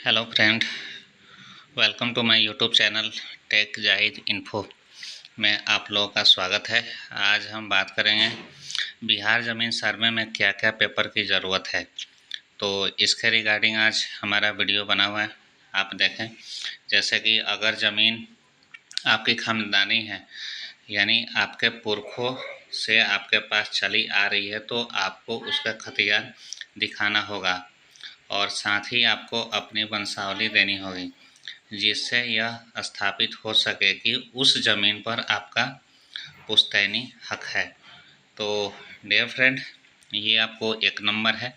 Hello friend, welcome to my YouTube channel tech Zahid info में आप लोगों का स्वागत है। आज हम बात करेंगे बिहार ज़मीन सर्वे में क्या क्या पेपर की ज़रूरत है। तो इसके रिगार्डिंग आज हमारा वीडियो बना हुआ है, आप देखें। जैसे कि अगर ज़मीन आपकी खानदानी है, यानी आपके पुरखों से आपके पास चली आ रही है, तो आपको उसका खतियान दिखाना होगा और साथ ही आपको अपनी वंशावली देनी होगी, जिससे यह स्थापित हो सके कि उस ज़मीन पर आपका पुश्तैनी हक है। तो डियर फ्रेंड, ये आपको एक नंबर है।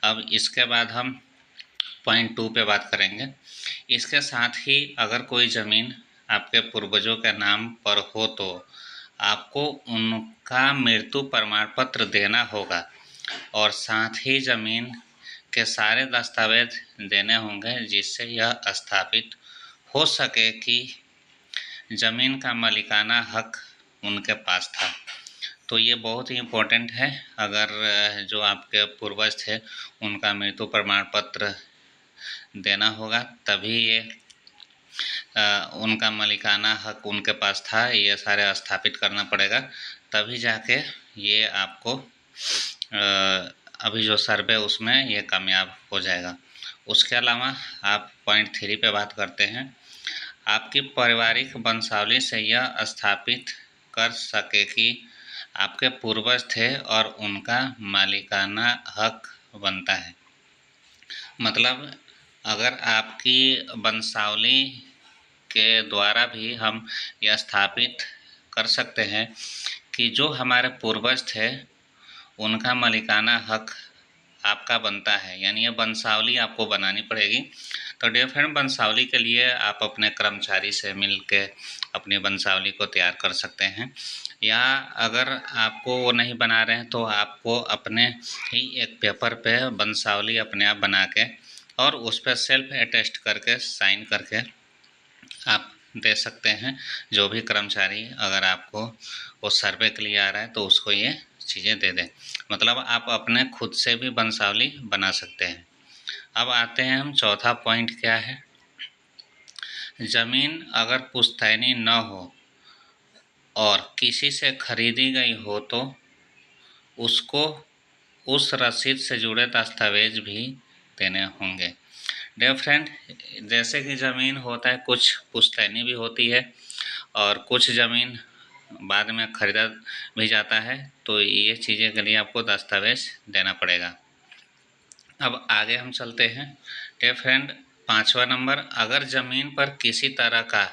अब इसके बाद हम पॉइंट 2 पे बात करेंगे। इसके साथ ही अगर कोई ज़मीन आपके पूर्वजों के नाम पर हो तो आपको उनका मृत्यु प्रमाण पत्र देना होगा और साथ ही ज़मीन के सारे दस्तावेज देने होंगे, जिससे यह स्थापित हो सके कि ज़मीन का मालिकाना हक उनके पास था। तो ये बहुत ही इम्पोर्टेंट है। अगर जो आपके पूर्वज थे उनका मृत्यु प्रमाण पत्र देना होगा, तभी ये उनका मालिकाना हक उनके पास था, ये सारे स्थापित करना पड़ेगा, तभी जाके ये आपको अभी जो सर्वे उसमें ये कामयाब हो जाएगा। उसके अलावा आप पॉइंट 3 पे बात करते हैं। आपकी पारिवारिक वंशावली से यह स्थापित कर सके कि आपके पूर्वज थे और उनका मालिकाना हक बनता है। मतलब अगर आपकी वंशावली के द्वारा भी हम यह स्थापित कर सकते हैं कि जो हमारे पूर्वज थे उनका मालिकाना हक आपका बनता है, यानी ये वंशावली आपको बनानी पड़ेगी। तो डियर फ्रेंड, वंशावली के लिए आप अपने कर्मचारी से मिल के अपनी वंशावली को तैयार कर सकते हैं, या अगर आपको वो नहीं बना रहे हैं तो आपको अपने ही एक पेपर पे वंशावली अपने आप बना के और उस पर सेल्फ अटेस्ट करके साइन करके आप दे सकते हैं। जो भी कर्मचारी अगर आपको वो सर्वे के लिए आ रहा है तो उसको ये चीज़ें दे दें। मतलब आप अपने खुद से भी वंशावली बना सकते हैं। अब आते हैं हम चौथा पॉइंट क्या है। ज़मीन अगर पुश्तैनी न हो और किसी से खरीदी गई हो तो उसको उस रसीद से जुड़े दस्तावेज भी देने होंगे। डियर फ्रेंड, जैसे कि ज़मीन होता है, कुछ पुश्तैनी भी होती है और कुछ ज़मीन बाद में खरीदा भी जाता है, तो ये चीज़ें के लिए आपको दस्तावेज देना पड़ेगा। अब आगे हम चलते हैं। डियर फ्रेंड, 5वां नंबर, अगर ज़मीन पर किसी तरह का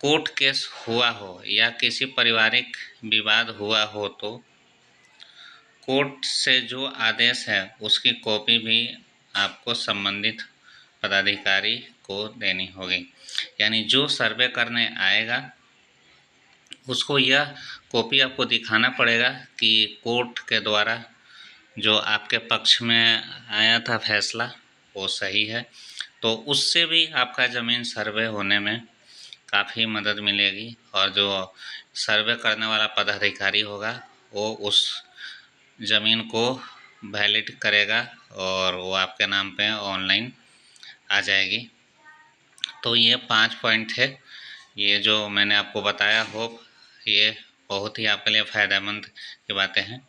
कोर्ट केस हुआ हो या किसी पारिवारिक विवाद हुआ हो तो कोर्ट से जो आदेश है उसकी कॉपी भी आपको संबंधित पदाधिकारी को देनी होगी। यानी जो सर्वे करने आएगा उसको यह कॉपी आपको दिखाना पड़ेगा कि कोर्ट के द्वारा जो आपके पक्ष में आया था फैसला वो सही है। तो उससे भी आपका ज़मीन सर्वे होने में काफ़ी मदद मिलेगी और जो सर्वे करने वाला पदाधिकारी होगा वो उस ज़मीन को वैलिड करेगा और वो आपके नाम पे ऑनलाइन आ जाएगी। तो ये 5 पॉइंट है, ये जो मैंने आपको बताया। होप ये बहुत ही आपके लिए फ़ायदेमंद की बातें हैं।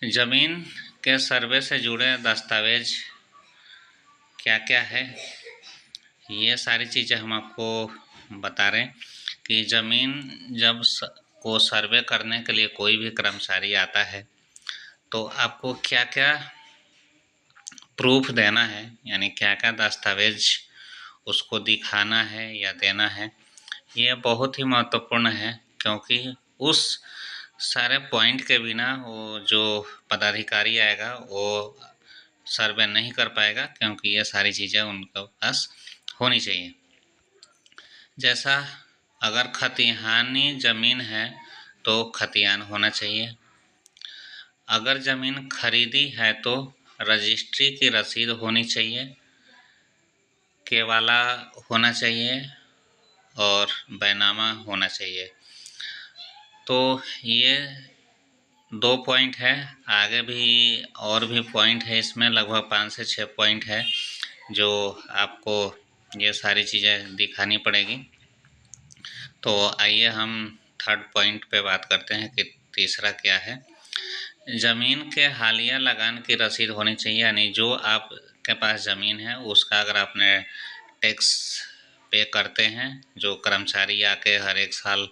ज़मीन के सर्वे से जुड़े दस्तावेज क्या क्या है, ये सारी चीज़ें हम आपको बता रहे हैं कि ज़मीन जब को सर्वे करने के लिए कोई भी कर्मचारी आता है तो आपको क्या क्या प्रूफ देना है, यानी क्या क्या दस्तावेज उसको दिखाना है या देना है, ये बहुत ही महत्वपूर्ण है। क्योंकि उस सारे पॉइंट के बिना वो जो पदाधिकारी आएगा वो सर्वे नहीं कर पाएगा, क्योंकि ये सारी चीज़ें उनके पास होनी चाहिए। जैसा अगर खतिहानी ज़मीन है तो खतियान होना चाहिए। अगर ज़मीन खरीदी है तो रजिस्ट्री की रसीद होनी चाहिए, केवाला होना चाहिए और बैनामा होना चाहिए। तो ये 2 पॉइंट है। आगे भी और भी पॉइंट है, इसमें लगभग 5 से 6 पॉइंट है जो आपको ये सारी चीज़ें दिखानी पड़ेगी। तो आइए हम थर्ड पॉइंट पे बात करते हैं कि तीसरा क्या है। ज़मीन के हालिया लगान की रसीद होनी चाहिए, यानी जो आपके पास ज़मीन है उसका अगर आपने टैक्स पे करते हैं, जो कर्मचारी आके हर एक साल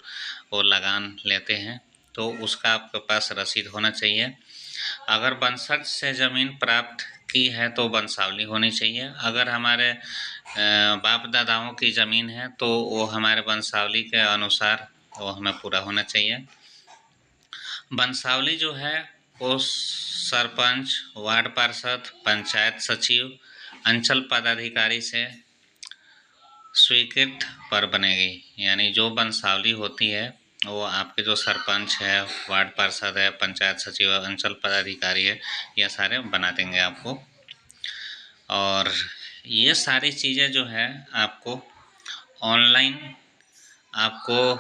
वो लगान लेते हैं, तो उसका आपके पास रसीद होना चाहिए। अगर वंशज से ज़मीन प्राप्त की है तो वंशावली होनी चाहिए। अगर हमारे बाप दादाओं की ज़मीन है तो वो हमारे वंशावली के अनुसार वो हमें पूरा होना चाहिए। वंशावली जो है वो सरपंच, वार्ड पार्षद, पंचायत सचिव, अंचल पदाधिकारी से स्वीकृत पर बनेगी। यानी जो वंशावली होती है वो आपके जो सरपंच है, वार्ड पार्षद है, पंचायत सचिव, अंचल पदाधिकारी है, ये सारे बना देंगे आपको। और ये सारी चीज़ें जो है आपको ऑनलाइन आपको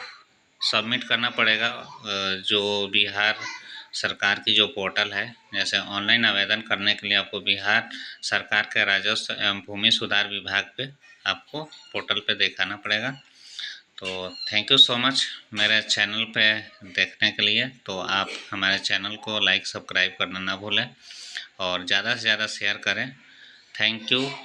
सबमिट करना पड़ेगा। जो बिहार सरकार की जो पोर्टल है, जैसे ऑनलाइन आवेदन करने के लिए आपको बिहार सरकार के राजस्व एवं भूमि सुधार विभाग पे आपको पोर्टल पे दिखाना पड़ेगा। तो थैंक यू सो मच मेरे चैनल पे देखने के लिए। तो आप हमारे चैनल को लाइक सब्सक्राइब करना ना भूलें और ज़्यादा से ज़्यादा शेयर करें। Thank you.